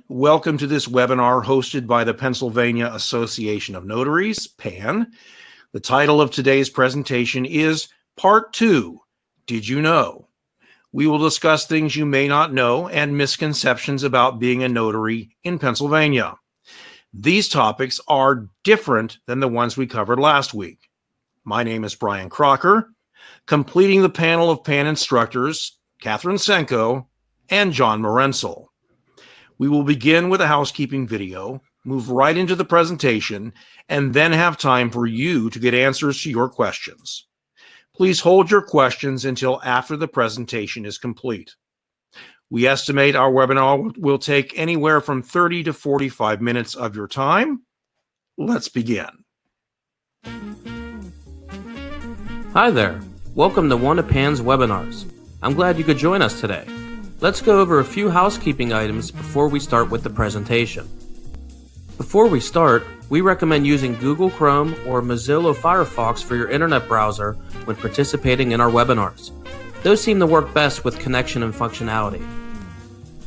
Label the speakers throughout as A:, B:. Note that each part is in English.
A: Welcome to this webinar hosted by the Pennsylvania Association of Notaries, PAN. The title of today's presentation is Part 2, Did You Know? We will discuss things you may not know and misconceptions about being a notary in Pennsylvania. These topics are different than the ones we covered last week. My name is Brian Crocker. Completing the panel of PAN instructors, Catherine Senko and John Morensel. We will begin with a housekeeping video, move right into the presentation, and then have time for you to get answers to your questions. Please hold your questions until after the presentation is complete. We estimate our webinar will take anywhere from 30 to 45 minutes of your time. Let's begin.
B: Hi there. Welcome to one of PAN's webinars. I'm glad you could join us today. Let's go over a few housekeeping items before we start with the presentation. Before we start, we recommend using Google Chrome or Mozilla Firefox for your internet browser when participating in our webinars. Those seem to work best with connection and functionality.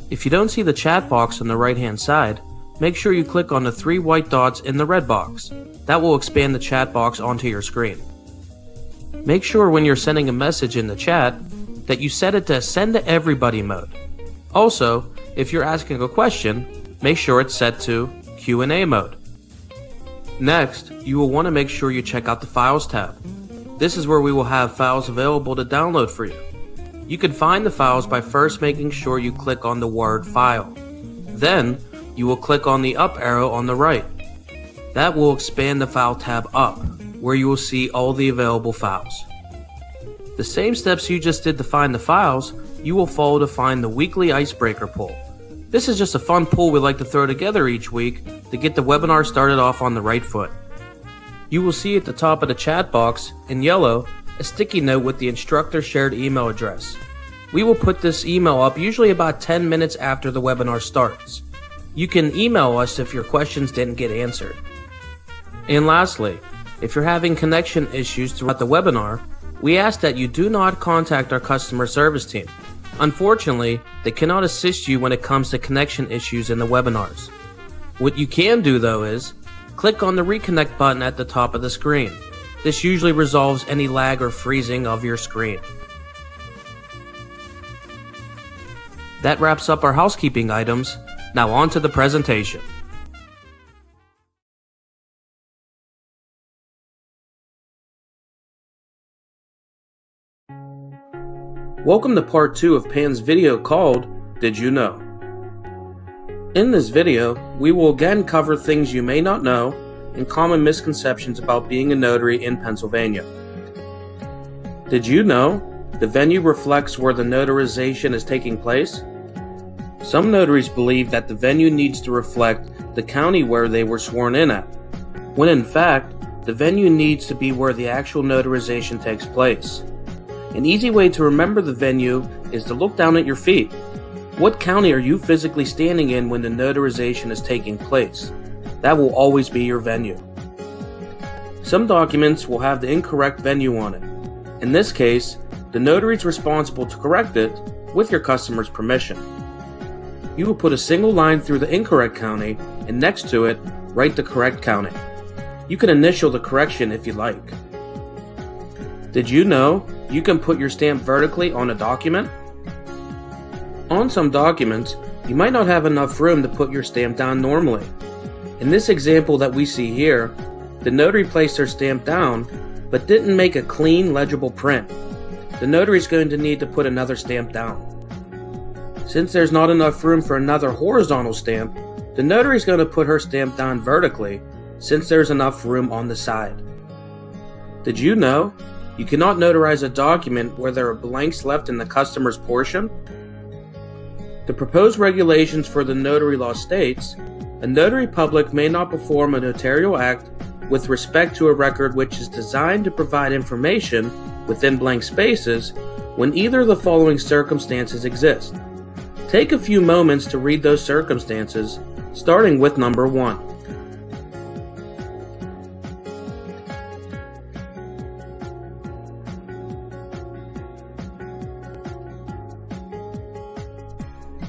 B: If you don't see the chat box on the right-hand side, make sure you click on the three white dots in the red box. That will expand the chat box onto your screen. Make sure when you're sending a message in the chat that you set it to send to everybody mode. Also, if you're asking a question, make sure it's set to Q&A mode. Next, you will want to make sure you check out the Files tab. This is where we will have files available to download for you. You can find the files by first making sure you click on the word File. Then, you will click on the up arrow on the right. That will expand the File tab up, where you will see all the available files. The same steps you just did to find the files, you will follow to find the weekly Icebreaker poll. This is just a fun poll we like to throw together each week to get the webinar started off on the right foot. You will see at the top of the chat box, in yellow, a sticky note with the instructor shared email address. We will put this email up usually about 10 minutes after the webinar starts. You can email us if your questions didn't get answered. And lastly, if you're having connection issues throughout the webinar, we ask that you do not contact our customer service team. Unfortunately, they cannot assist you when it comes to connection issues in the webinars. What you can do though is, click on the reconnect button at the top of the screen. This usually resolves any lag or freezing of your screen. That wraps up our housekeeping items. Now on to the presentation. Welcome to part 2 of PAN's video called, Did You Know? In this video, we will again cover things you may not know and common misconceptions about being a notary in Pennsylvania. Did you know the venue reflects where the notarization is taking place? Some notaries believe that the venue needs to reflect the county where they were sworn in at, when in fact, the venue needs to be where the actual notarization takes place. An easy way to remember the venue is to look down at your feet. What county are you physically standing in when the notarization is taking place? That will always be your venue. Some documents will have the incorrect venue on it. In this case, the notary is responsible to correct it with your customer's permission. You will put a single line through the incorrect county and next to it, write the correct county. You can initial the correction if you like. Did you know you can put your stamp vertically on a document? On some documents, you might not have enough room to put your stamp down normally. In this example that we see here, the notary placed her stamp down, but didn't make a clean, legible print. The notary is going to need to put another stamp down. Since there's not enough room for another horizontal stamp, the notary is going to put her stamp down vertically, since there's enough room on the side. Did you know you cannot notarize a document where there are blanks left in the customer's portion? The proposed regulations for the Notary Law states, a notary public may not perform a notarial act with respect to a record which is designed to provide information within blank spaces when either of the following circumstances exist. Take a few moments to read those circumstances, starting with number 1.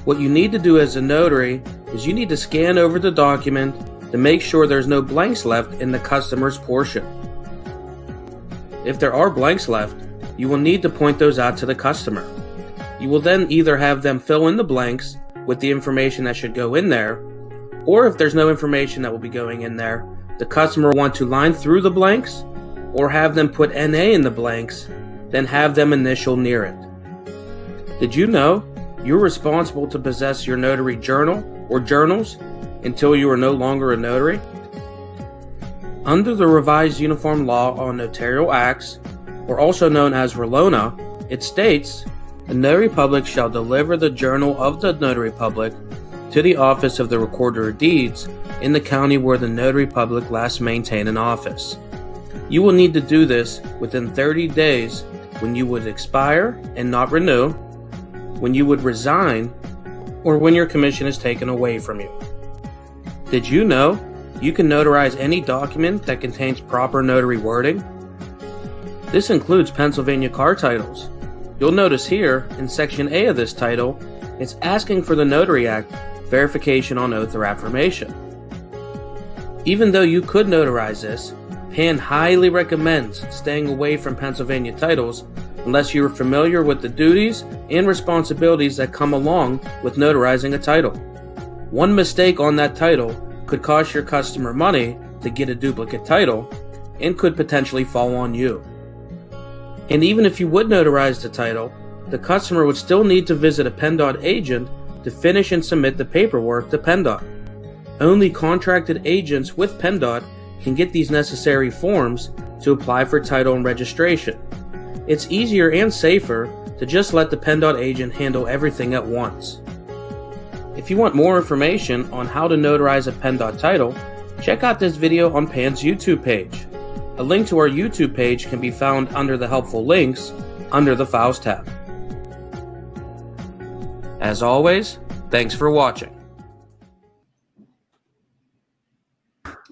B: What you need to do as a notary is you need to scan over the document to make sure there's no blanks left in the customer's portion. If there are blanks left, you will need to point those out to the customer. You will then either have them fill in the blanks with the information that should go in there, or if there's no information that will be going in there, the customer will want to line through the blanks or have them put NA in the blanks, then have them initial near it. Did you know you're responsible to possess your notary journal or journals until you are no longer a notary? Under the Revised Uniform Law on Notarial Acts, or also known as RELONA, it states, "The notary public shall deliver the journal of the notary public to the office of the recorder of deeds in the county where the notary public last maintained an office." You will need to do this within 30 days when you would expire and not renew, when you would resign, or when your commission is taken away from you. Did you know you can notarize any document that contains proper notary wording? This includes Pennsylvania car titles. You'll notice here in Section A of this title, it's asking for the Notary Act verification on oath or affirmation. Even though you could notarize this, PAN highly recommends staying away from Pennsylvania titles unless you are familiar with the duties and responsibilities that come along with notarizing a title. One mistake on that title could cost your customer money to get a duplicate title and could potentially fall on you. And even if you would notarize the title, the customer would still need to visit a PennDOT agent to finish and submit the paperwork to PennDOT. Only contracted agents with PennDOT can get these necessary forms to apply for title and registration. It's easier and safer to just let the PennDOT agent handle everything at once. If you want more information on how to notarize a PennDOT title, check out this video on PAN's YouTube page. A link to our YouTube page can be found under the helpful links under the Files tab. As always, thanks for watching.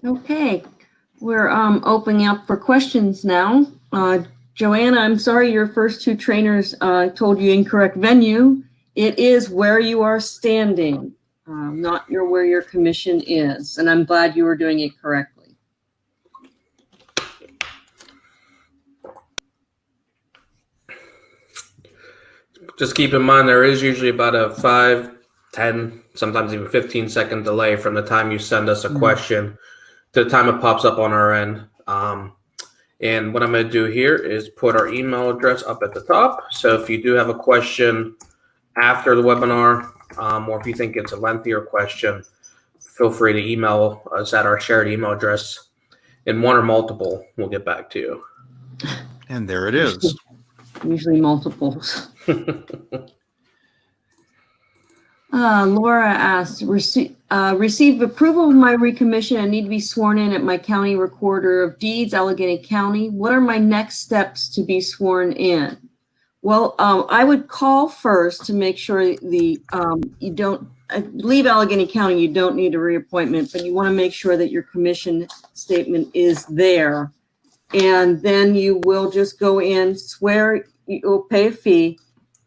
C: Okay, we're opening up for questions now. Joanna, I'm sorry your first two trainers told you incorrect venue. It is where you are standing, not where your commission is, and I'm glad you were doing it correctly.
B: Just keep in mind there is usually about a 5, 10, sometimes even 15-second delay from the time you send us a question to the time it pops up on our end. And what I'm going to do here is put our email address up at the top. So if you do have a question after the webinar, or if you think it's a lengthier question, feel free to email us at our shared email address. In one or multiple, we'll get back to you.
A: And there it is.
C: Usually multiples. Laura asks, receive approval of my recommission. I need to be sworn in at my county recorder of deeds, Allegheny County. What are my next steps to be sworn in? Well, I would call first to make sure you don't, I believe Allegheny County, you don't need a reappointment, but you want to make sure that your commission statement is there. And then you will just go in, swear, you'll pay a fee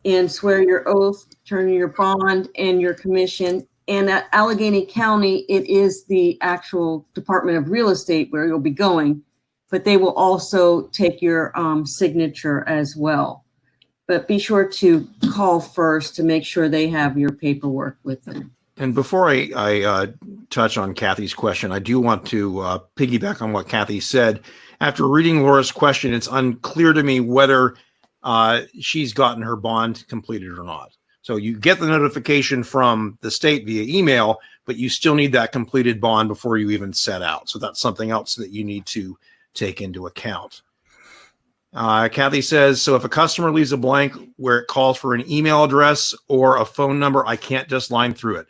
C: and swear your oath, turn your bond and your commission. And at Allegheny County, it is the actual Department of Real Estate where you'll be going, but they will also take your signature as well. But be sure to call first to make sure they have your paperwork with them.
A: And before I touch on Kathy's question, I do want to piggyback on what Kathy said. After reading Laura's question, it's unclear to me whether she's gotten her bond completed or not. So you get the notification from the state via email, but you still need that completed bond before you even set out. So that's something else that you need to take into account. Kathy says, so if a customer leaves a blank where it calls for an email address or a phone number, I can't just line through it.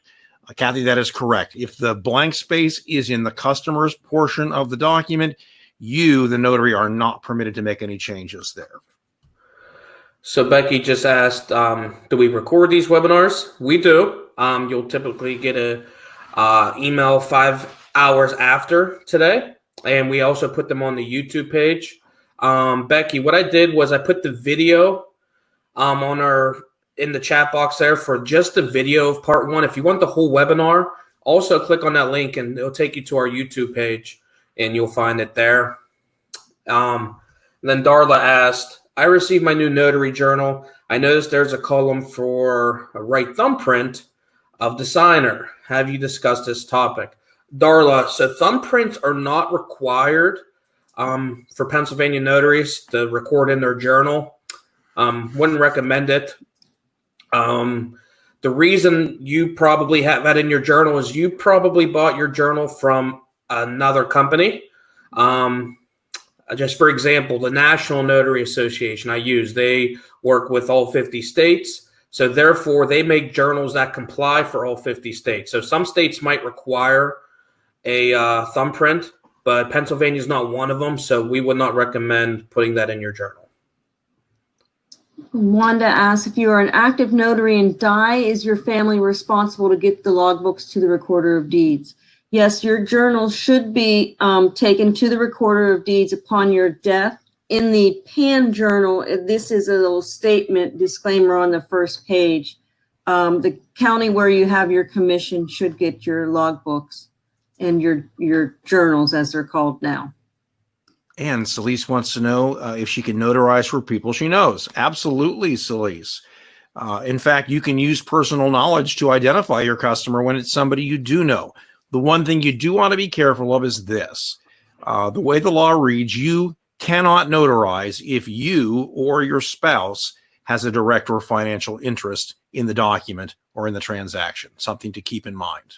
A: Kathy, that is correct. If the blank space is in the customer's portion of the document, you, the notary, are not permitted to make any changes there.
B: So Becky just asked, do we record these webinars? We do. You'll typically get a email 5 hours after today, and we also put them on the YouTube page. Becky, what I did was I put the video in the chat box there for just the video of part 1. If you want the whole webinar, Also, click on that link and it'll take you to our YouTube page and you'll find it there. And then Darla asked, I received my new notary journal. I noticed there's a column for a right thumbprint of the signer. Have you discussed this topic? Darla, so thumbprints are not required for Pennsylvania notaries to record in their journal. Wouldn't recommend it. The reason you probably have that in your journal is you probably bought your journal from another company. Just for example, the National Notary Association they work with all 50 states. So therefore, they make journals that comply for all 50 states. So some states might require a thumbprint, but Pennsylvania is not one of them. So we would not recommend putting that in your journal.
C: Wanda asks, if you are an active notary and die, is your family responsible to get the logbooks to the Recorder of Deeds? Yes, your journal should be taken to the Recorder of Deeds upon your death. In the PAN journal, this is a little statement, disclaimer on the first page. The county where you have your commission should get your logbooks and your journals, as they're called now.
A: And Celise wants to know if she can notarize for people she knows. Absolutely, Celise. In fact, you can use personal knowledge to identify your customer when it's somebody you do know. The one thing you do want to be careful of is this. The way the law reads, you cannot notarize if you or your spouse has a direct or financial interest in the document or in the transaction. Something to keep in mind.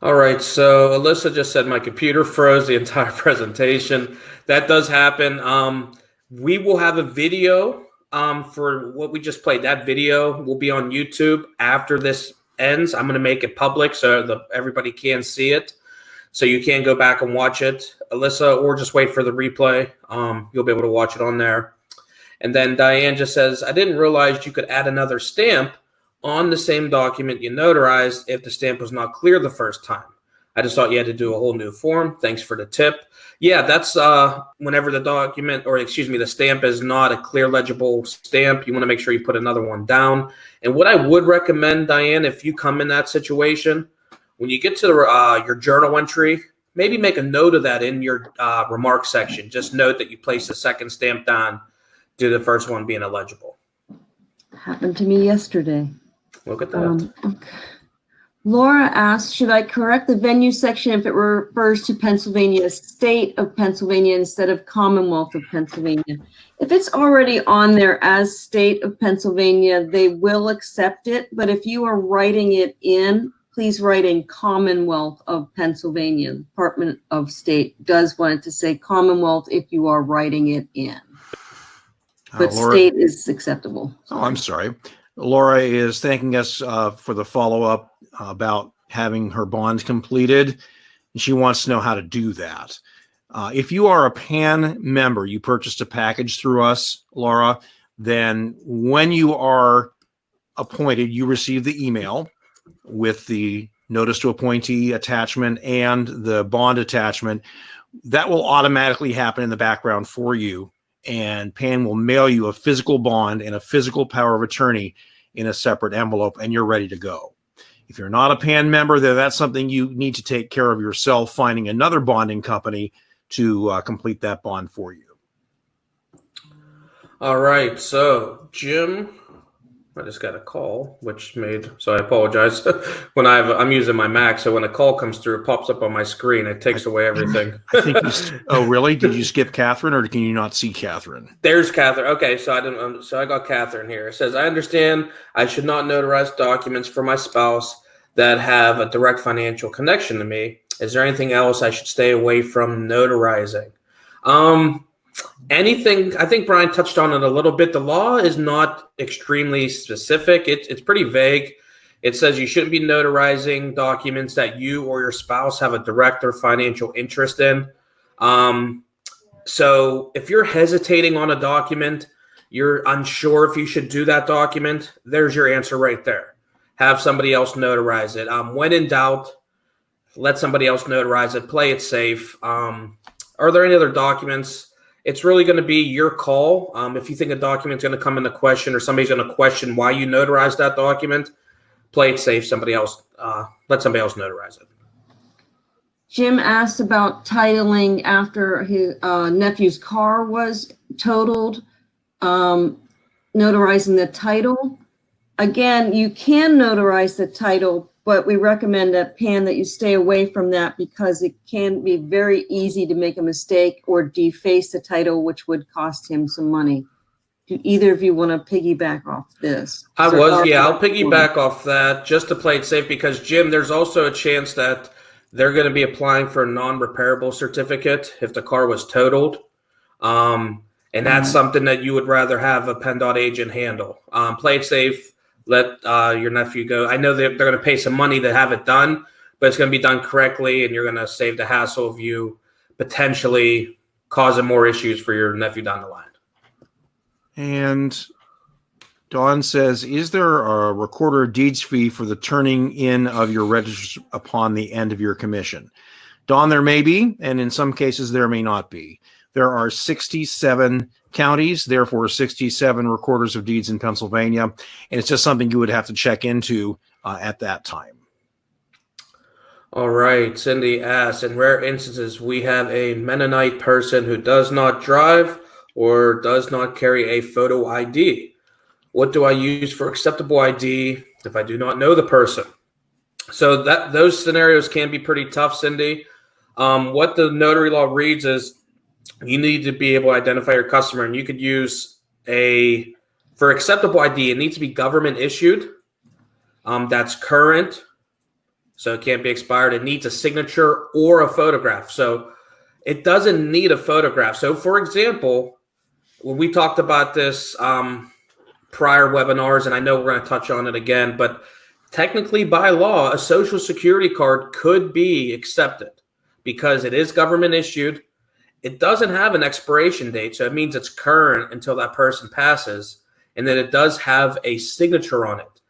B: All right, so Alyssa just said my computer froze the entire presentation. That does happen. We will have a video for what we just played. That video will be on YouTube after this ends. I'm going to make it public so everybody can see it. So you can go back and watch it, Alyssa, or just wait for the replay. You'll be able to watch it on there. And then Diane just says, I didn't realize you could add another stamp on the same document you notarized if the stamp was not clear the first time. I just thought you had to do a whole new form. Thanks for the tip. Yeah, that's whenever the document, or excuse me, the stamp is not a clear legible stamp, you want to make sure you put another one down. And what I would recommend, Diane, if you come in that situation, when you get to your journal entry, maybe make a note of that in your remarks section. Just note that you place the second stamp down due to the first one being illegible.
C: Happened to me yesterday.
B: Look at that.
C: Okay. Laura asks, should I correct the venue section if it refers to Pennsylvania, state of Pennsylvania instead of Commonwealth of Pennsylvania? If it's already on there as state of Pennsylvania, they will accept it. But if you are writing it in, please write in Commonwealth of Pennsylvania. The Department of State does want it to say Commonwealth if you are writing it in. But
A: Laura,
C: state is acceptable.
A: Oh, I'm sorry. Laura is thanking us for the follow-up about having her bond completed. And she wants to know how to do that. If you are a PAN member, you purchased a package through us, Laura, then when you are appointed, you receive the email with the notice to appointee attachment and the bond attachment. That will automatically happen in the background for you. And PAN will mail you a physical bond and a physical power of attorney in a separate envelope, and you're ready to go. If you're not a PAN member, then that's something you need to take care of yourself, finding another bonding company to complete that bond for you.
B: All right, so Jim, I just got a call, so I apologize. I'm using my Mac, so when a call comes through, it pops up on my screen. It takes away everything.
A: I think oh, really? Did you skip Catherine, or can you not see Catherine?
B: There's Catherine. Okay, so I got Catherine here. It says, I understand I should not notarize documents for my spouse that have a direct financial connection to me. Is there anything else I should stay away from notarizing? Anything, I think Brian touched on it a little bit. The law is not extremely specific. It's pretty vague. It says you shouldn't be notarizing documents that you or your spouse have a direct or financial interest in. So if you're hesitating on a document, you're unsure if you should do that document, there's your answer right there. Have somebody else notarize it. When in doubt, let somebody else notarize it. Play it safe. Are there any other documents? It's really going to be your call. If you think a document's going to come into question or somebody's going to question why you notarized that document, play it safe. Somebody else let somebody else notarize it.
C: Jim asked about titling after his nephew's car was totaled, notarizing the title. Again, you can notarize the title, but we recommend at PAN that you stay away from that because it can be very easy to make a mistake or deface the title, which would cost him some money. Do either of you want to piggyback off this?
B: I'll piggyback off that just to play it safe because, Jim, there's also a chance that they're going to be applying for a non-repairable certificate if the car was totaled. And that's something that you would rather have a PennDOT agent handle. Play it safe. Let your nephew go. I know they're going to pay some money to have it done, but it's going to be done correctly, and you're going to save the hassle of you potentially causing more issues for your nephew down the line.
A: And Dawn says, is there a recorder of deeds fee for the turning in of your registers upon the end of your commission? Dawn, there may be, and in some cases there may not be. There are 67 counties, therefore 67 recorders of deeds in Pennsylvania, and it's just something you would have to check into at that time.
B: All right, Cindy asks, in rare instances, we have a Mennonite person who does not drive or does not carry a photo ID. What do I use for acceptable ID if I do not know the person? So those scenarios can be pretty tough, Cindy. What the notary law reads is you need to be able to identify your customer, and you could use for acceptable ID, it needs to be government issued. That's current, so it can't be expired. It needs a signature or a photograph. So it doesn't need a photograph. So, for example, when we talked about this prior webinars, and I know we're going to touch on it again, but technically by law, a social security card could be accepted because it is government issued. It doesn't have an expiration date, so it means it's current until that person passes, and then it does have a signature on it.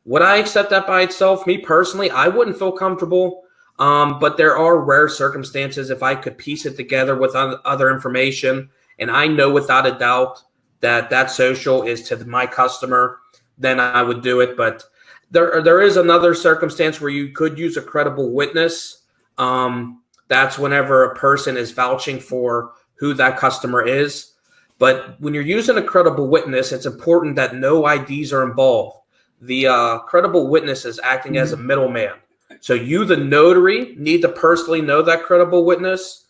B: Would I accept that by itself? Me personally, I wouldn't feel comfortable, but there are rare circumstances if I could piece it together with other information, and I know without a doubt that social is to my customer, then I would do it. But there is another circumstance where you could use a credible witness. That's whenever a person is vouching for who that customer is. But when you're using a credible witness, it's important that no IDs are involved. The credible witness is acting as a middleman. So you, the notary, need to personally know that credible witness,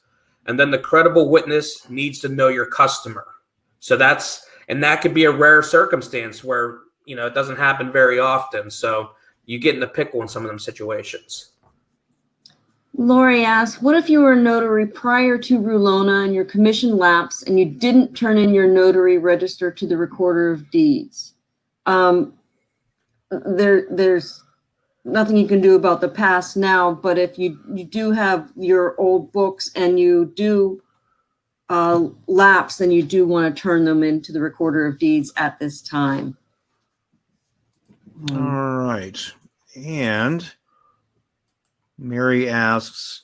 B: and then the credible witness needs to know your customer. So that could be a rare circumstance where, it doesn't happen very often. So you get in the pickle in some of them situations.
C: Lori asks, what if you were a notary prior to Rulona and your commission lapsed and you didn't turn in your notary register to the recorder of deeds? There's nothing you can do about the past now, but if you do have your old books and you do lapse, then you do want to turn them into the recorder of deeds at this time.
A: All right. And Mary asks,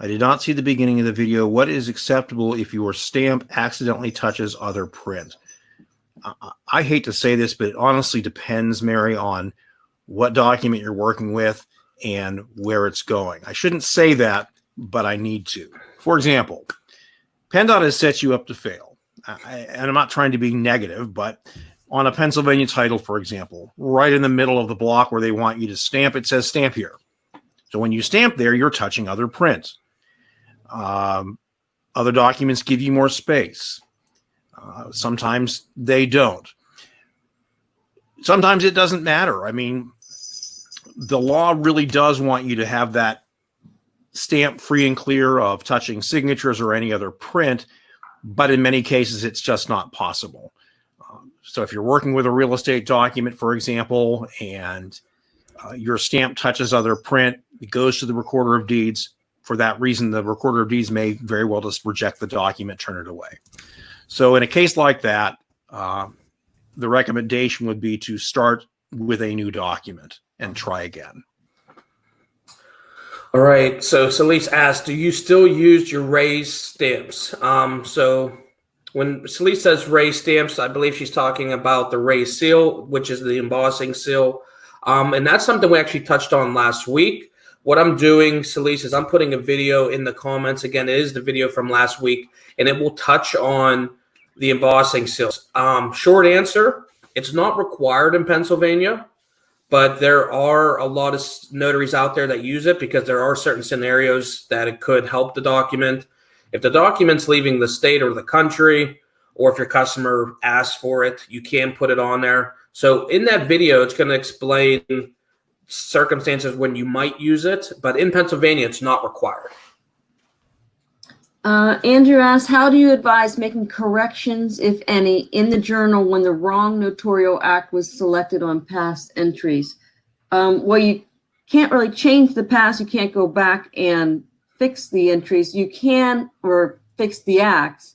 A: I did not see the beginning of the video. What is acceptable if your stamp accidentally touches other print? I hate to say this, but it honestly depends, Mary, on what document you're working with and where it's going. I shouldn't say that, but I need to. For example, PennDOT has set you up to fail. And I'm not trying to be negative, but on a Pennsylvania title, for example, right in the middle of the block where they want you to stamp, it says stamp here. So when you stamp there, you're touching other print. Other documents give you more space. Sometimes they don't. Sometimes it doesn't matter. I mean, the law really does want you to have that stamp free and clear of touching signatures or any other print, but in many cases, it's just not possible. So if you're working with a real estate document, for example, and your stamp touches other print, it goes to the recorder of deeds. For that reason, the recorder of deeds may very well just reject the document, turn it away. So in a case like that, the recommendation would be to start with a new document and try again.
B: All right. So Celeste asked, do you still use your raised stamps? So when Celeste says raised stamps, I believe she's talking about the raised seal, which is the embossing seal. And that's something we actually touched on last week. What I'm doing, Celise, is I'm putting a video in the comments. Again, it is the video from last week, and it will touch on the embossing seals. Short answer, it's not required in Pennsylvania, but there are a lot of notaries out there that use it because there are certain scenarios that it could help the document. If the document's leaving the state or the country, or if your customer asks for it, you can put it on there. So in that video, it's going to explain circumstances when you might use it, but in Pennsylvania, it's not required.
C: Andrew asks, how do you advise making corrections, if any, in the journal when the wrong notarial act was selected on past entries? Well, you can't really change the past. You can't go back and fix the entries. You can, or fix the acts,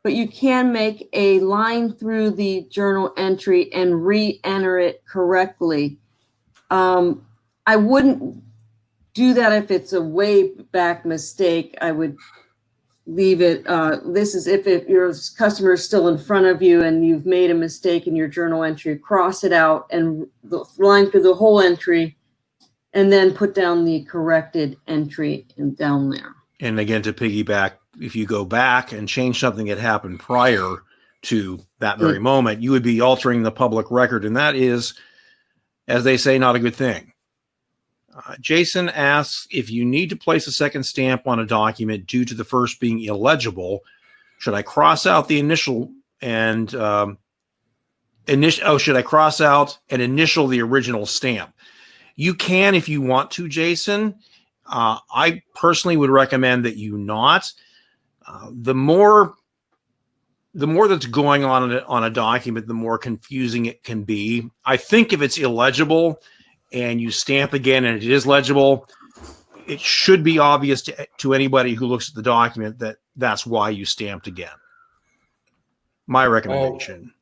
C: but you can make a line through the journal entry and re-enter it correctly. I wouldn't do that if it's a way back mistake. I would leave it. This is if your customer is still in front of you and you've made a mistake in your journal entry, cross it out and line through the whole entry, and then put down the corrected entry and down there.
A: And again, to piggyback, if you go back and change something that happened prior to that very moment, you would be altering the public record. And that is, as they say, not a good thing. Jason asks, if you need to place a second stamp on a document due to the first being illegible, should I cross out the initial and should I cross out and initial the original stamp? You can if you want to, Jason. I personally would recommend that you not. The more that's going on a document, the more confusing it can be. I think if it's illegible and you stamp again and it is legible, it should be obvious to anybody who looks at the document that that's why you stamped again. My recommendation.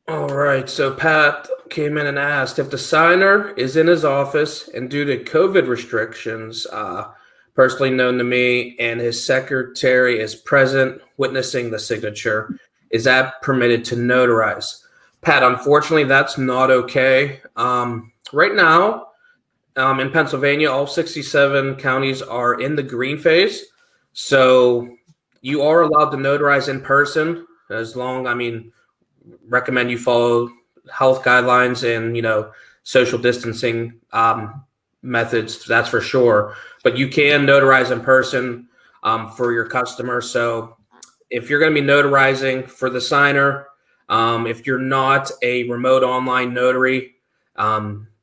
B: All right. So Pat came in and asked if the signer is in his office and due to COVID restrictions, personally known to me, and his secretary is present witnessing the signature, is that permitted to notarize? Pat, unfortunately, that's not okay. Right now, in Pennsylvania, all 67 counties are in the green phase. So you are allowed to notarize in person recommend you follow health guidelines and, social distancing methods, that's for sure. But you can notarize in person for your customer. So if you're going to be notarizing for the signer, if you're not a remote online notary,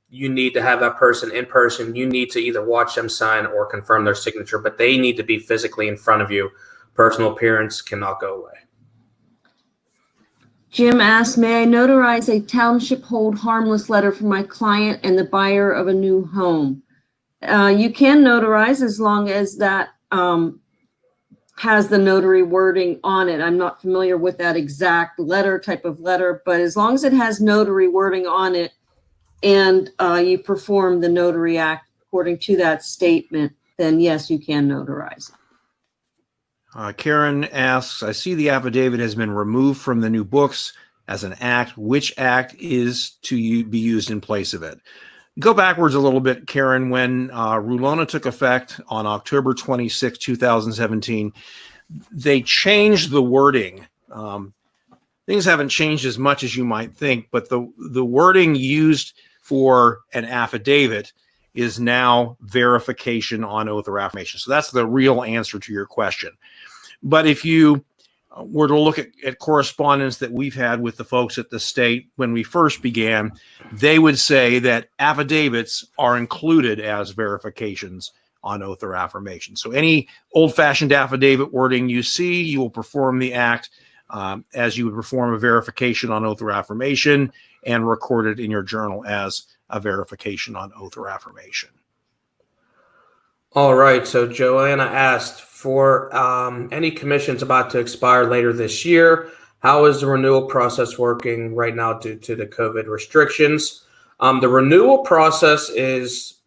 B: you need to have that person in person. You need to either watch them sign or confirm their signature, but they need to be physically in front of you. Personal appearance cannot go away.
C: Jim asks, may I notarize a township hold harmless letter for my client and the buyer of a new home? You can notarize as long as that has the notary wording on it. I'm not familiar with that exact type of letter, but as long as it has notary wording on it and you perform the notary act according to that statement, then yes, you can notarize it.
A: Karen asks, I see the affidavit has been removed from the new books as an act. Which act is to be used in place of it? Go backwards a little bit, Karen. When Rulona took effect on October 26, 2017, they changed the wording. Things haven't changed as much as you might think, but the wording used for an affidavit is now verification on oath or affirmation. So that's the real answer to your question. But if you were to look at correspondence that we've had with the folks at the state when we first began, they would say that affidavits are included as verifications on oath or affirmation. So any old-fashioned affidavit wording you see, you will perform the act as you would perform a verification on oath or affirmation and record it in your journal as a verification on oath or affirmation.
B: All right. So Joanna asked for any commissions about to expire later this year. How is the renewal process working right now due to the COVID restrictions? The renewal process is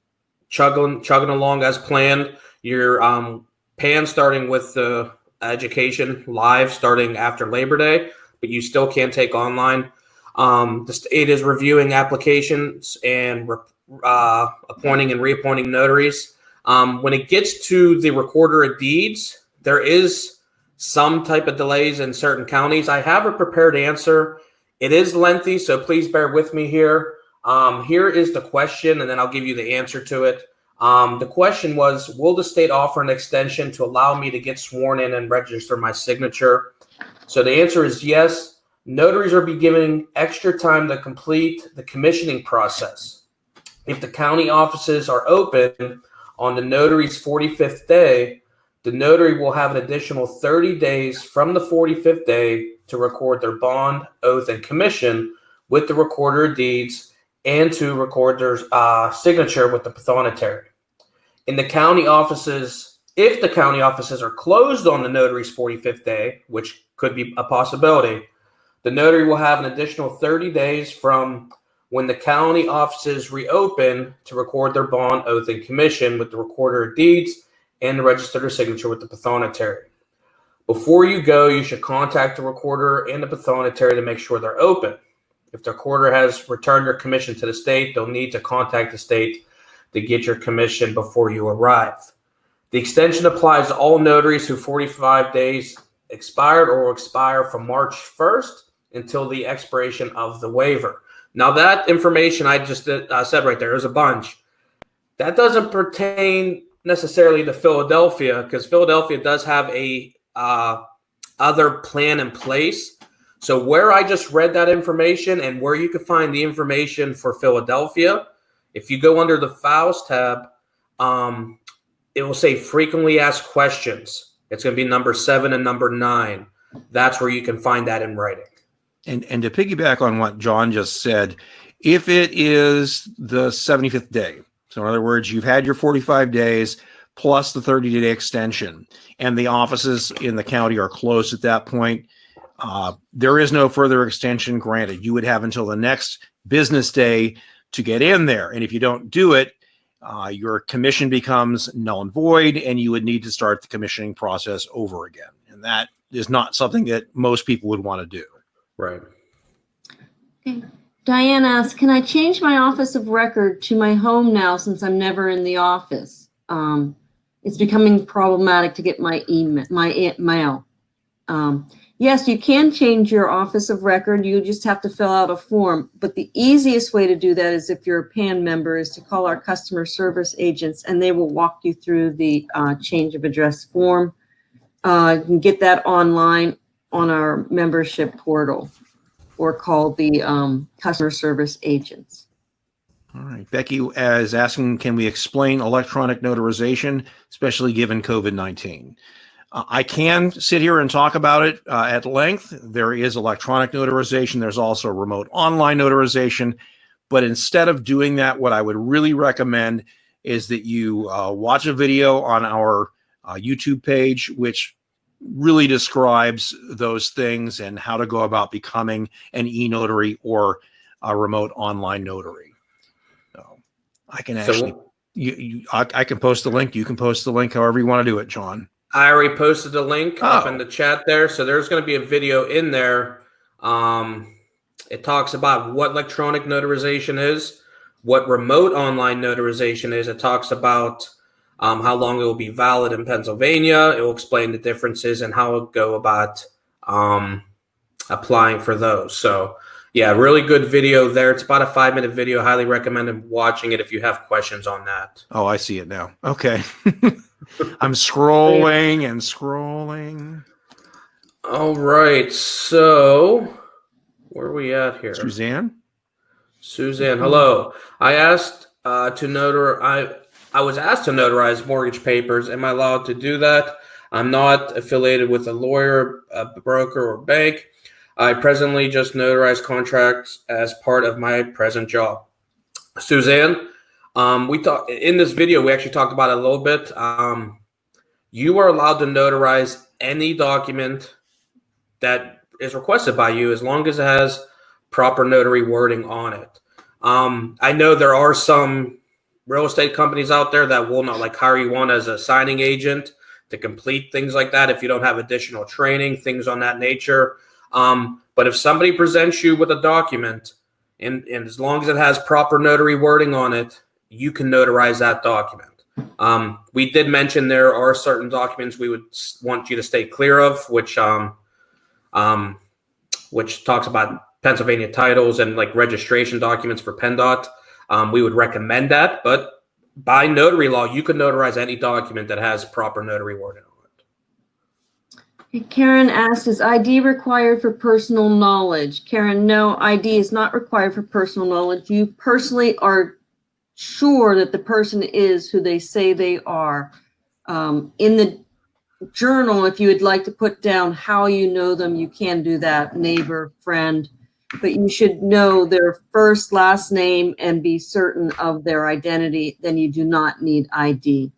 B: chugging along as planned. Your PAN starting with the education live starting after Labor Day, but you still can't take online. The state is reviewing applications and appointing and reappointing notaries. When it gets to the recorder of deeds, there is some type of delays in certain counties. I have a prepared answer. It is lengthy, so please bear with me here. Here is the question, and then I'll give you the answer to it. The question was, will the state offer an extension to allow me to get sworn in and register my signature? So the answer is yes. Notaries are be given extra time to complete the commissioning process. If the county offices are open on the notary's 45th day, the notary will have an additional 30 days from the 45th day to record their bond, oath, and commission with the recorder of deeds and to record their signature with the pathonetary. In the county offices, if the county offices are closed on the notary's 45th day, which could be a possibility, the notary will have an additional 30 days from when the county offices reopen to record their bond, oath, and commission with the recorder of deeds and register their signature with the pathonetary. Before you go, you should contact the recorder and the pathonetary to make sure they're open. If the recorder has returned your commission to the state, they'll need to contact the state to get your commission before you arrive. The extension applies to all notaries who 45 days expired or will expire from March 1st until the expiration of the waiver. Now that information I just said right there is a bunch. That doesn't pertain necessarily to Philadelphia, because Philadelphia does have a other plan in place. So where I just read that information and where you can find the information for Philadelphia, if you go under the Files tab, it will say frequently asked questions. It's going to be number 7 and number 9. That's where you can find that in writing.
A: And to piggyback on what John just said, if it is the 75th day, so in other words, you've had your 45 days plus the 30-day extension, and the offices in the county are closed at that point, there is no further extension granted. You would have until the next business day to get in there. And if you don't do it, your commission becomes null and void, and you would need to start the commissioning process over again. And that is not something that most people would want to do.
B: Right.
C: Okay. Diane asks, can I change my office of record to my home now since I'm never in the office? It's becoming problematic to get my mail. Yes, you can change your office of record. You just have to fill out a form. But the easiest way to do that is, if you're a PAN member, is to call our customer service agents, and they will walk you through the change of address form. You can get that online on our membership portal, or call the customer service agents.
A: All right. Becky is asking, can we explain electronic notarization, especially given COVID-19? I can sit here and talk about it at length. There is electronic notarization. There's also remote online notarization. But instead of doing that, what I would really recommend is that you watch a video on our YouTube page, which really describes those things and how to go about becoming an e-notary or a remote online notary. So I can actually, I can post the link. You can post the link however you want to do it, John.
B: I already posted the link up in the chat there. So there's going to be a video in there. It talks about what electronic notarization is, what remote online notarization is. It talks about how long it will be valid in Pennsylvania. It will explain the differences and how it go about applying for those. So yeah, really good video there. It's about a 5-minute video. Highly recommend watching it if you have questions on that.
A: Oh, I see it now. Okay. I'm scrolling and scrolling.
B: All right. So where are we at here?
A: Suzanne,
B: hello. I asked I was asked to notarize mortgage papers. Am I allowed to do that? I'm not affiliated with a lawyer, a broker, or bank. I presently just notarize contracts as part of my present job. Suzanne, we talked in this video. We actually talked about it a little bit. You are allowed to notarize any document that is requested by you, as long as it has proper notary wording on it. I know there are some real estate companies out there that will not hire you on as a signing agent to complete things like that if you don't have additional training, things on that nature. But if somebody presents you with a document and as long as it has proper notary wording on it, you can notarize that document. We did mention there are certain documents we would want you to stay clear of, which talks about Pennsylvania titles and like registration documents for PennDOT. We would recommend that, but by notary law, you can notarize any document that has proper notary wording on it.
C: Karen asks, is ID required for personal knowledge? Karen, no, ID is not required for personal knowledge. You personally are sure that the person is who they say they are. In the journal, if you would like to put down how you know them, you can do that, neighbor, friend, but you should know their first, last name and be certain of their identity. Then you do not need ID.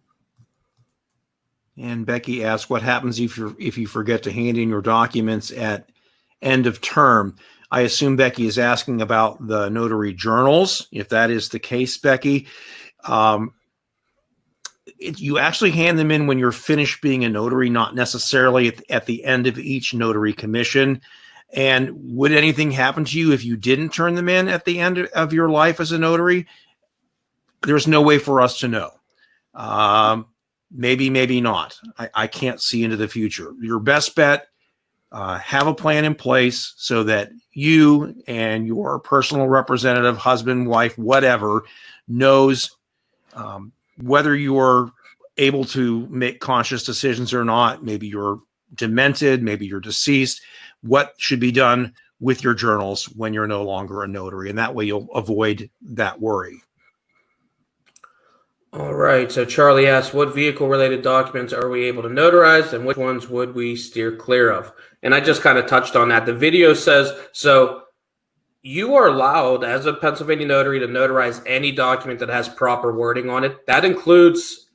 A: And Becky asks, what happens if you forget to hand in your documents at end of term? I assume Becky is asking about the notary journals. If that is the case, Becky, you actually hand them in when you're finished being a notary, not necessarily at the end of each notary commission. And would anything happen to you if you didn't turn them in at the end of your life as a notary? There's no way for us to know. Maybe, maybe not. I can't see into the future. Your best bet, have a plan in place so that you and your personal representative, husband, wife, whatever, knows whether you're able to make conscious decisions or not. Maybe you're demented, maybe you're deceased. What should be done with your journals when you're no longer a notary? And that way you'll avoid that worry.
B: All right. So Charlie asks, what vehicle-related documents are we able to notarize, and which ones would we steer clear of? And I just kind of touched on that. The video says, so you are allowed as a Pennsylvania notary to notarize any document that has proper wording on it. That includes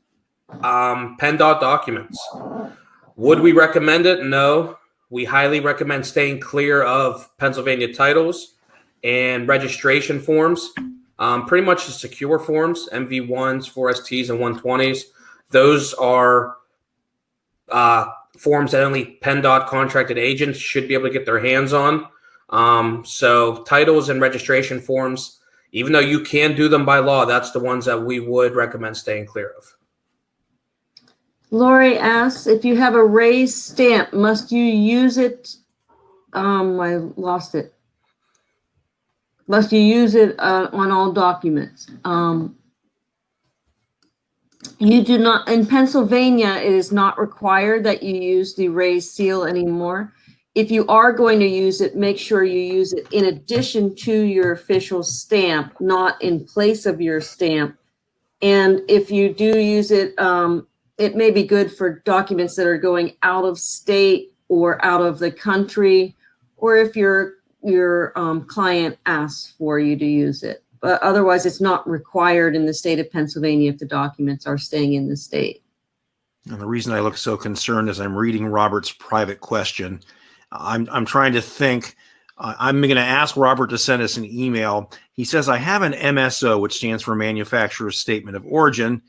B: PennDOT documents. Would we recommend it? No. We highly recommend staying clear of Pennsylvania titles and registration forms. Pretty much the secure forms, MV1s, 4STs, and 120s. Those are forms that only PennDOT contracted agents should be able to get their hands on. So titles and registration forms, even though you can do them by law, that's the ones that we would recommend staying clear of.
C: Lori asks, if you have a raised stamp, must you use it? I lost it. Must you use it on all documents? You do not, in Pennsylvania, it is not required that you use the raised seal anymore. If you are going to use it, make sure you use it in addition to your official stamp, not in place of your stamp. And if you do use it, it may be good for documents that are going out of state or out of the country, or if your client asks for you to use it. But otherwise, it's not required in the state of Pennsylvania if the documents are staying in the state.
A: And the reason I look so concerned is I'm reading Robert's private question. I'm trying to think. I'm going to ask Robert to send us an email. He says, I have an MSO, which stands for Manufacturer's Statement of Origin,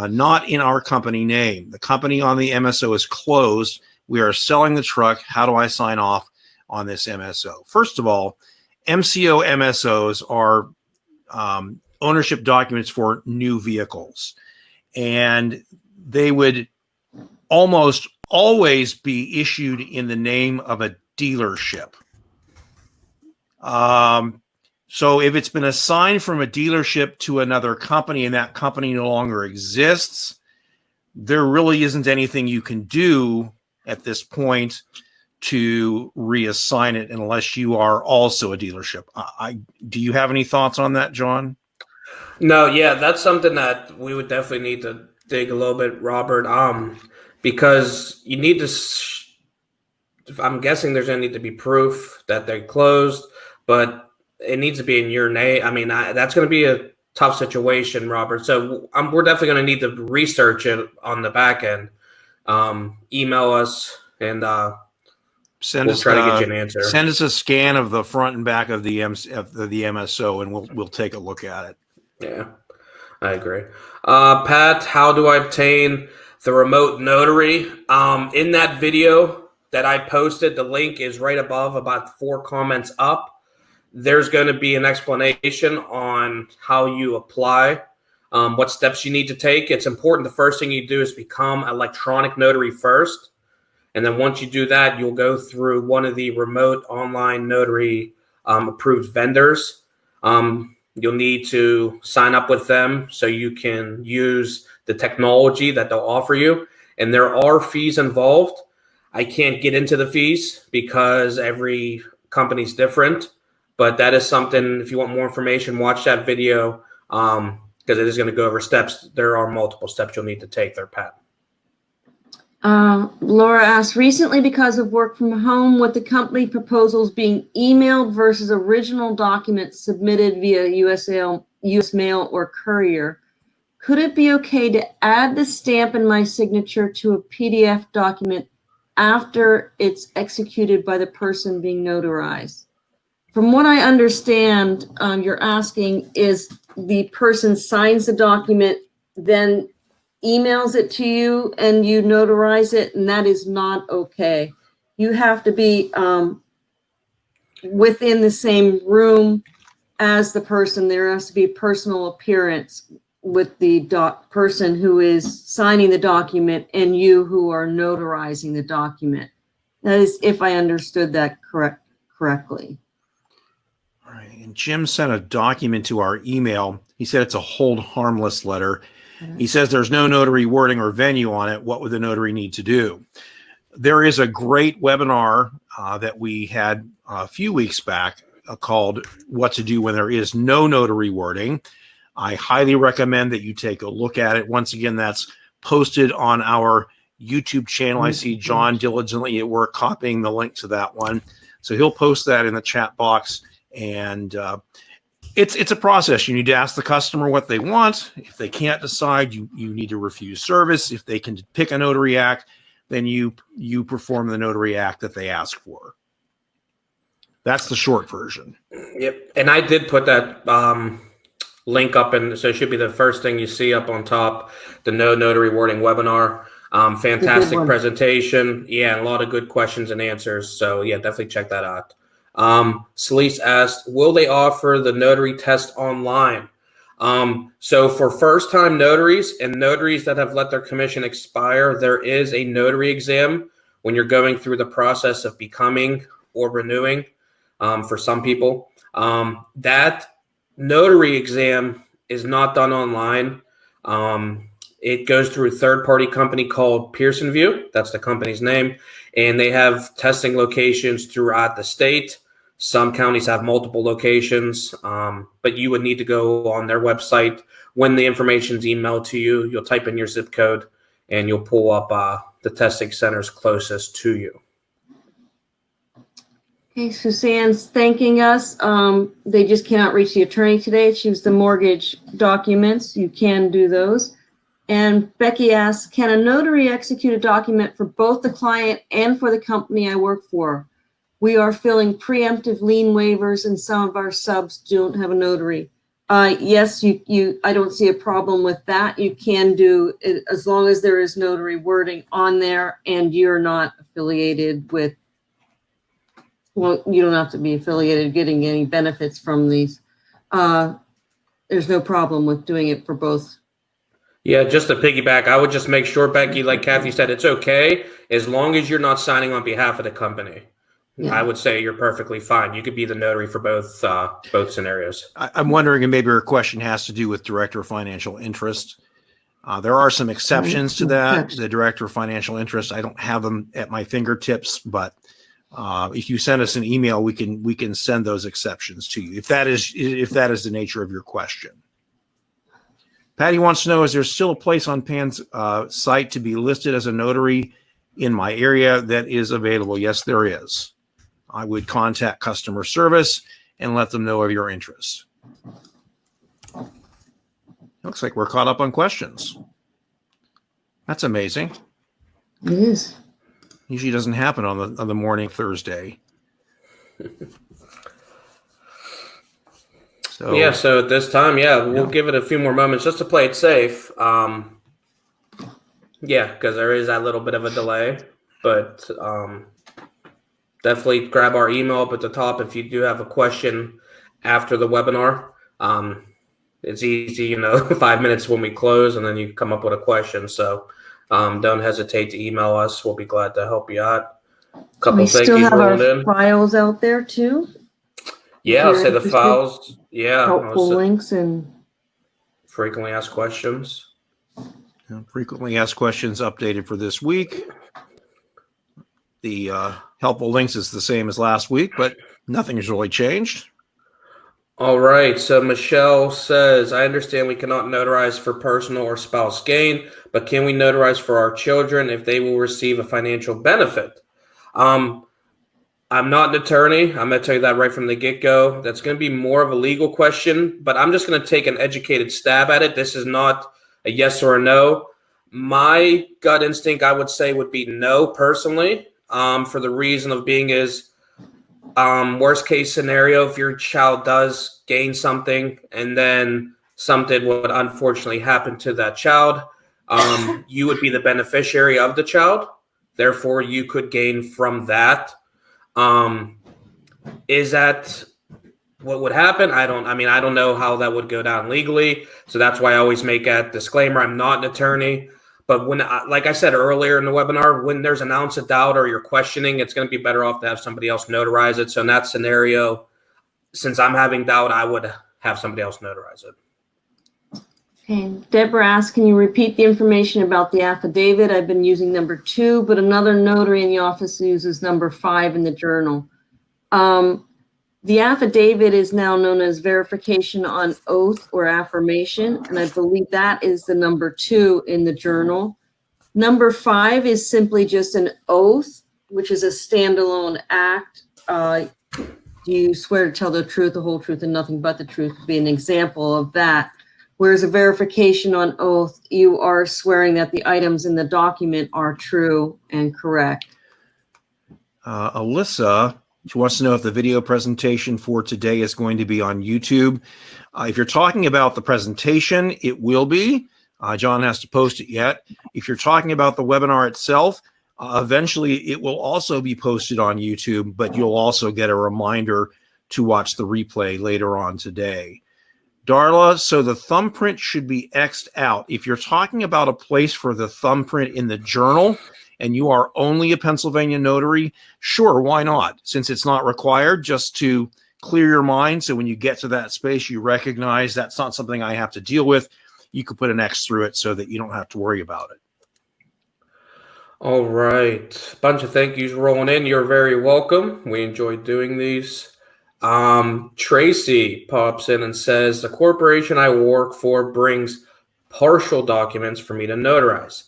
A: not in our company name. The company on the MSO is closed. We are selling the truck. How do I sign off on this MSO? First of all, MCO MSOs are ownership documents for new vehicles, and they would almost always be issued in the name of a dealership. So if it's been assigned from a dealership to another company and that company no longer exists, there really isn't anything you can do at this point to reassign it unless you are also a dealership. Do you have any thoughts on that, John?
B: No, yeah, that's something that we would definitely need to dig a little bit, Robert, because you need to, I'm guessing there's going to need to be proof that they closed, but it needs to be in your name. I mean, that's going to be a tough situation, Robert. So we're definitely going to need to research it on the back end. Email us and we'll try to get you an answer.
A: Send us a scan of the front and back of the MSO, and we'll take a look at it.
B: Yeah, I agree. Pat, how do I obtain the remote notary? In that video that I posted, the link is right above, about 4 comments up. there's going to be an explanation on how you apply, what steps you need to take. It's important. The first thing you do is become electronic notary first. And then once you do that, you'll go through one of the remote online notary approved vendors. You'll need to sign up with them so you can use the technology that they'll offer you. And there are fees involved. I can't get into the fees because every company's different, but that is something, if you want more information, watch that video because it is going to go over steps. There are multiple steps you'll need to take there, Pat.
C: Laura asks, recently because of work from home, with the company proposals being emailed versus original documents submitted via US mail or courier, could it be okay to add the stamp and my signature to a PDF document after it's executed by the person being notarized? From what I understand, you're asking is the person signs the document, then emails it to you and you notarize it, and that is not okay. You have to be within the same room as the person. There has to be personal appearance with the person who is signing the document and you who are notarizing the document. That is, if I understood that correctly.
A: All right. And Jim sent a document to our email. He said it's a hold harmless letter. He says there's no notary wording or venue on it. What would the notary need to do? There is a great webinar that we had a few weeks back called What to Do When There Is No Notary Wording. I highly recommend that you take a look at it. Once again, that's posted on our YouTube channel. I see John diligently at work copying the link to that one. So he'll post that in the chat box. And it's a process. You need to ask the customer what they want. If they can't decide, you need to refuse service. If they can pick a notary act, then you perform the notary act that they ask for. That's the short version.
B: Yep. And I did put that link up, and so it should be the first thing you see up on top, the No Notary Wording webinar. Fantastic presentation. Yeah, a lot of good questions and answers. So yeah, definitely check that out. Celeste asked, will they offer the notary test online? So for first-time notaries and notaries that have let their commission expire, there is a notary exam when you're going through the process of becoming or renewing for some people. That notary exam is not done online. It goes through a third-party company called Pearson VUE. That's the company's name. And they have testing locations throughout the state. Some counties have multiple locations, but you would need to go on their website. When the information's emailed to you, you'll type in your zip code and you'll pull up the testing centers closest to you.
C: Okay, Suzanne's thanking us. They just cannot reach the attorney today. She was the mortgage documents. You can do those. And Becky asks, can a notary execute a document for both the client and for the company I work for? We are filling preemptive lien waivers and some of our subs don't have a notary. Yes, I don't see a problem with that. You can do it as long as there is notary wording on there and you're not affiliated with, well, you don't have to be affiliated getting any benefits from these. There's no problem with doing it for both.
B: Yeah, just to piggyback, I would just make sure, Becky, like Kathy said, it's okay as long as you're not signing on behalf of the company. Yeah. I would say you're perfectly fine. You could be the notary for both scenarios.
A: I'm wondering, and maybe your question has to do with director of financial interest. There are some exceptions to that. The director of financial interest, I don't have them at my fingertips, but if you send us an email, we can send those exceptions to you if that is the nature of your question. Patty wants to know, is there still a place on Pan's site to be listed as a notary in my area that is available? Yes, there is. I would contact customer service and let them know of your interest. Looks like we're caught up on questions. That's amazing.
C: It is.
A: Usually doesn't happen on the morning Thursday. So
B: yeah, so at this time, we'll give it a few more moments just to play it safe. Yeah, because there is that little bit of a delay, but definitely grab our email up at the top if you do have a question after the webinar. It's easy, 5 minutes when we close, and then you come up with a question. So don't hesitate to email us. We'll be glad to help you out.
C: We still have our
B: rolling in.
C: files out there too.
B: Yeah, I'll say the
C: Interested.
B: files. Yeah.
C: Helpful links and
B: frequently asked questions.
A: Frequently asked questions updated for this week. The helpful links is the same as last week, but nothing has really changed.
B: All right. So Michelle says, I understand we cannot notarize for personal or spouse gain, but can we notarize for our children if they will receive a financial benefit? I'm not an attorney. I'm going to tell you that right from the get-go. That's going to be more of a legal question, but I'm just going to take an educated stab at it. This is not a yes or a no. My gut instinct, I would say, would be no personally, for the reason of being is, worst case scenario, if your child does gain something and then something would unfortunately happen to that child, you would be the beneficiary of the child. Therefore, you could gain from that. Is that what would happen? I don't know how that would go down legally. So that's why I always make a disclaimer. I'm not an attorney. But like I said earlier in the webinar, when there's an ounce of doubt or you're questioning, it's going to be better off to have somebody else notarize it. So in that scenario, since I'm having doubt, I would have somebody else notarize it.
C: Okay. Deborah asks, can you repeat the information about the affidavit? I've been using number 2, but another notary in the office uses number 5 in the journal. The affidavit is now known as verification on oath or affirmation, and I believe that is the number 2 in the journal. Number 5 is simply just an oath, which is a standalone act. You swear to tell the truth, the whole truth, and nothing but the truth would be an example of that. Whereas a verification on oath, you are swearing that the items in the document are true and correct.
A: Alyssa, she wants to know if the video presentation for today is going to be on YouTube. If you're talking about the presentation, it will be. John has to post it yet. If you're talking about the webinar itself, eventually it will also be posted on YouTube, but you'll also get a reminder to watch the replay later on today. Darla, so the thumbprint should be X'd out. If you're talking about a place for the thumbprint in the journal, and you are only a Pennsylvania notary, sure, why not? Since it's not required, just to clear your mind. So when you get to that space, you recognize that's not something I have to deal with. You could put an X through it so that you don't have to worry about it.
B: All right. Bunch of thank yous rolling in. You're very welcome. We enjoyed doing these. Tracy pops in and says, the corporation I work for brings partial documents for me to notarize.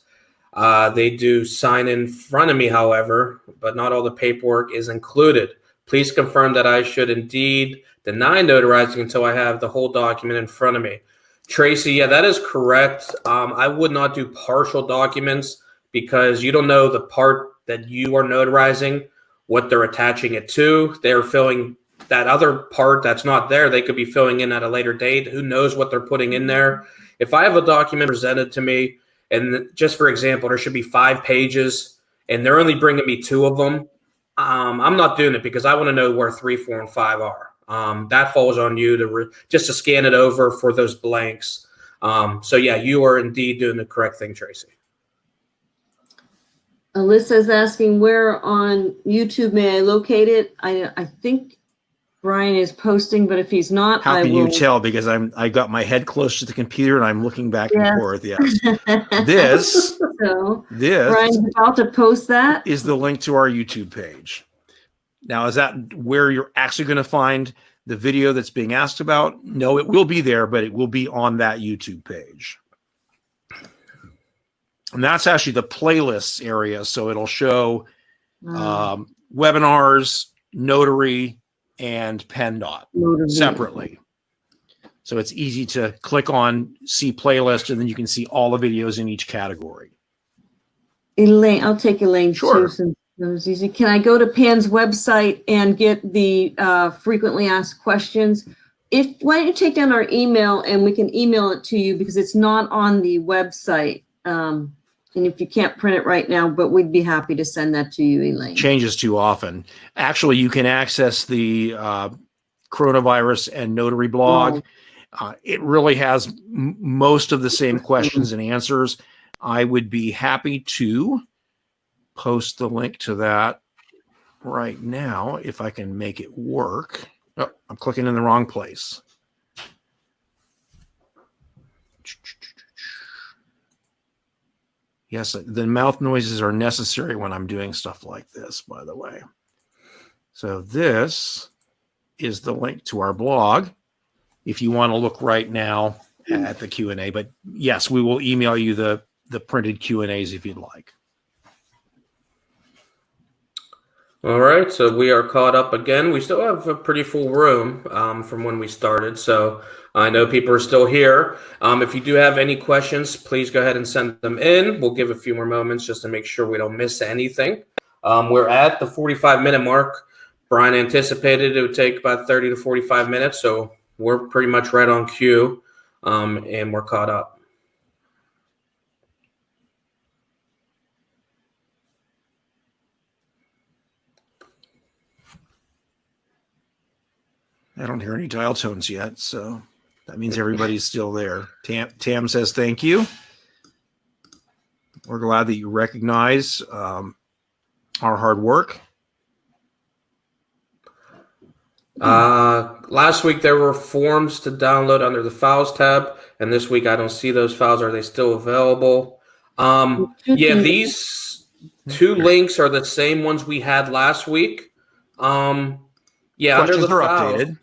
B: They do sign in front of me, however, but not all the paperwork is included. Please confirm that I should indeed deny notarizing until I have the whole document in front of me. Tracy, yeah, that is correct. I would not do partial documents because you don't know the part that you are notarizing, what they're attaching it to. They're filling that other part that's not there. They could be filling in at a later date. Who knows what they're putting in there? If I have a document presented to me, and just for example, there should be 5 pages, and they're only bringing me 2 of them, I'm not doing it because I want to know where 3, 4, and 5 are. That falls on you just to scan it over for those blanks. So yeah, you are indeed doing the correct thing, Tracy.
C: Alyssa's asking where on YouTube may I locate it? I think Brian is posting, but if he's not,
A: How can you tell? Because I got my head close to the computer and I'm looking back and forth. Yes. This
C: Brian's about to post that.
A: Is the link to our YouTube page. Now, is that where you're actually going to find the video that's being asked about? No, it will be there, but it will be on that YouTube page. And that's actually the playlists area. So it'll show webinars, notary, and PennDOT separately. So it's easy to click on see playlist, and then you can see all the videos in each category.
C: Elaine, I'll take Elaine
A: Sure.
C: too, since that was easy. Can I go to Pan's website and get the frequently asked questions? Why don't you take down our email and we can email it to you because it's not on the website. And if you can't print it right now, but we'd be happy to send that to you, Elaine.
A: Changes too often. Actually, you can access the coronavirus and notary blog. It really has most of the same questions and answers. I would be happy to post the link to that right now if I can make it work. Oh, I'm clicking in the wrong place. Yes, the mouth noises are necessary when I'm doing stuff like this, by the way. So this is the link to our blog if you want to look right now at the Q&A. But yes, we will email you the printed Q&As if you'd like.
B: All right, so we are caught up again. We still have a pretty full room from when we started, so I know people are still here. If you do have any questions, please go ahead and send them in. We'll give a few more moments just to make sure we don't miss anything. We're at the 45-minute mark. Brian anticipated it would take about 30 to 45 minutes, so we're pretty much right on cue, and we're caught up.
A: I don't hear any dial tones yet, so that means everybody's still there. Tam says thank you. We're glad that you recognize our hard work.
B: Last week there were forms to download under the files tab, and this week I don't see those files. Are they still available? Yeah, these two links are the same ones we had last week. Yeah,
A: Questions
B: under the
A: are
B: files,
A: updated.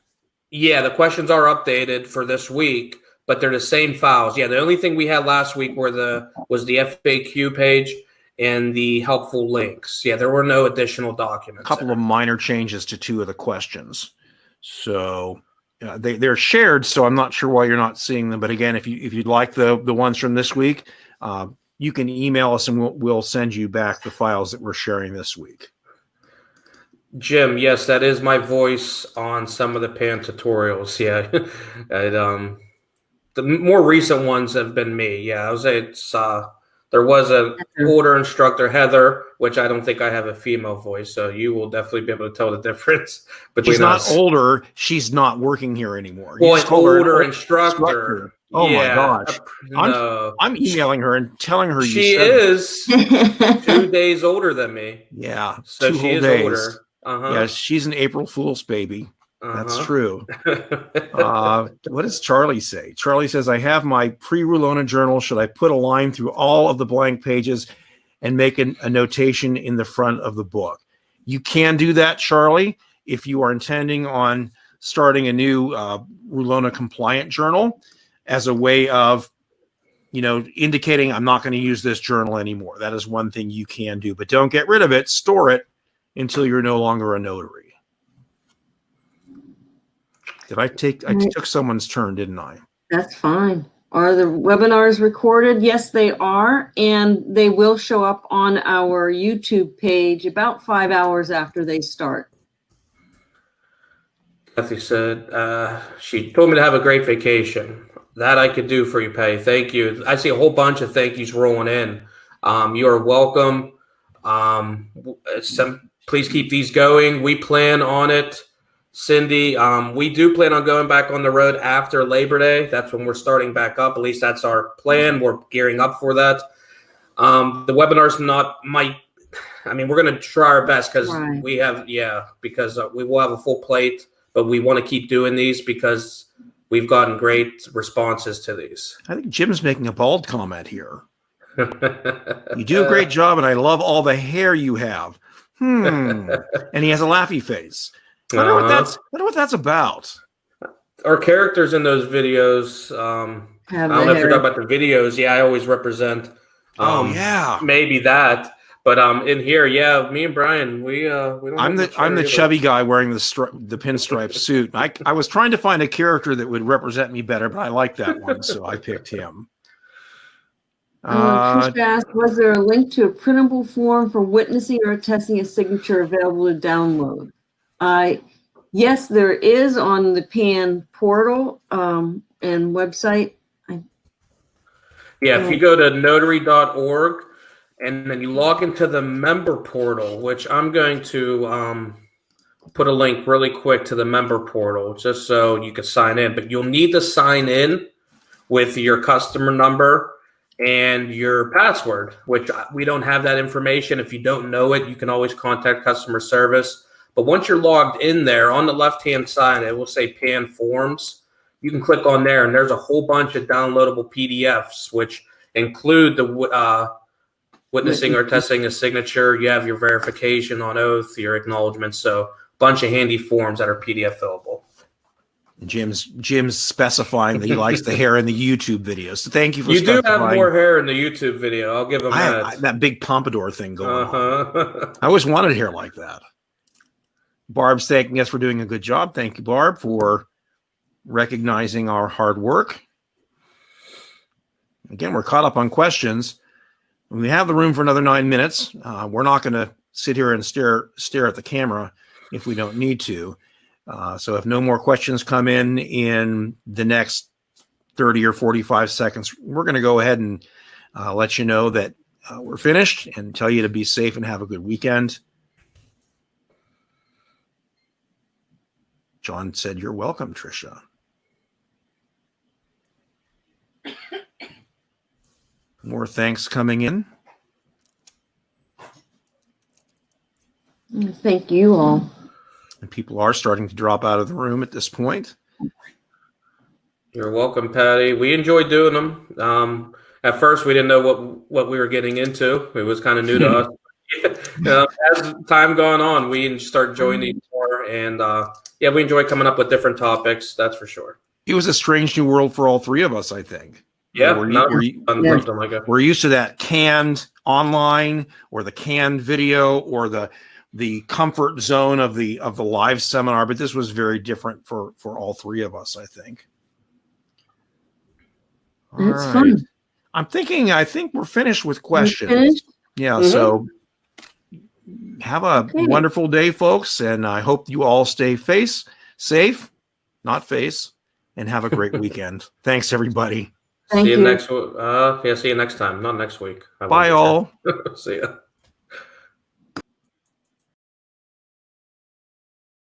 B: Yeah, the questions are updated for this week, but they're the same files. Yeah, the only thing we had last week was the FAQ page and the helpful links. Yeah, there were no additional documents.
A: A couple of minor changes to two of the questions. So they're shared, so I'm not sure why you're not seeing them. But again, if you'd like the ones from this week, you can email us and we'll send you back the files that we're sharing this week.
B: Jim, yes, that is my voice on some of the PAN tutorials. Yeah, the more recent ones have been me. Yeah, I would say there was a older instructor, Heather, which I don't think I have a female voice, so you will definitely be able to tell the difference between
A: She's not
B: us.
A: older; she's not working here anymore.
B: Well, an older instructor.
A: Oh
B: yeah,
A: my gosh!
B: No,
A: I'm emailing her and telling her
B: she is 2 days older than me.
A: Yeah,
B: so
A: 2
B: she
A: whole
B: is
A: days.
B: older.
A: Yeah, she's an April Fool's baby. That's true.
B: Uh-huh.
A: What does Charlie say? Charlie says, I have my pre-Rulona journal. Should I put a line through all of the blank pages and make a notation in the front of the book? You can do that, Charlie, if you are intending on starting a new Rulona compliant journal as a way of, indicating I'm not going to use this journal anymore. That is one thing you can do, but don't get rid of it. Store it until you're no longer a notary. I took someone's turn, didn't I?
C: That's fine. Are the webinars recorded? Yes, they are. And they will show up on our YouTube page about 5 hours after they start.
B: Kathy said, she told me to have a great vacation. That I could do for you, Patty. Thank you. I see a whole bunch of thank yous rolling in. You are welcome. Please keep these going. We plan on it. Cindy, we do plan on going back on the road after Labor Day. That's when we're starting back up. At least that's our plan. We're gearing up for that. The webinar's we're going to try our best because we will have a full plate, but we want to keep doing these because we've gotten great responses to these.
A: I think Jim's making a bold comment here. You do a great job, and I love all the hair you have. And he has a laughy face. I wonder what that's about.
B: Our characters in those videos, I don't know if you're talking about the videos. Yeah, I always represent. Maybe that. But in here, yeah, me and Brian, we don't.
A: I'm the chubby guy wearing the pinstripe suit. I was trying to find a character that would represent me better, but I like that one, so I picked him.
C: Chris asked, was there a link to a printable form for witnessing or attesting a signature available to download? Yes, there is on the PAN portal and website.
B: If you go to notary.org, and then you log into the member portal, which I'm going to put a link really quick to the member portal just so you can sign in. But you'll need to sign in with your customer number and your password, which we don't have that information. If you don't know it, you can always contact customer service. But once you're logged in there, on the left-hand side, it will say PAN Forms. You can click on there, and there's a whole bunch of downloadable PDFs, which include the witnessing or testing a signature. You have your verification on oath, your acknowledgement. So a bunch of handy forms that are PDF fillable.
A: Jim's specifying that he likes the hair in the YouTube videos. So thank you for
B: You do
A: specifying.
B: have more hair in the YouTube video. I'll give him that.
A: That big pompadour thing going on. I always wanted hair like that. Barb's thanking us for doing a good job. Thank you, Barb, for recognizing our hard work. Again, we're caught up on questions. We have the room for another 9 minutes. We're not going to sit here and stare at the camera if we don't need to. So if no more questions come in the next 30 or 45 seconds, we're going to go ahead and let you know that we're finished and tell you to be safe and have a good weekend. John said, "You're welcome, Tricia." More thanks coming in.
C: Thank you all.
A: And people are starting to drop out of the room at this point.
B: You're welcome, Patty. We enjoyed doing them. At first, we didn't know what we were getting into. It was kind of new to us. As time gone on, we start joining more, and we enjoy coming up with different topics. That's for sure.
A: It was a strange new world for all three of us, I think.
B: Yeah,
A: we're used to that canned online or the canned video or the comfort zone of the live seminar, but this was very different for all three of us, I think.
C: It's fun.
A: I think we're finished with questions. Yeah, so have a wonderful day, folks, and I hope you all stay safe, and have a great weekend. Thanks, everybody.
C: Thank you.
B: See you next time, not next week.
A: Bye, all.
B: See ya.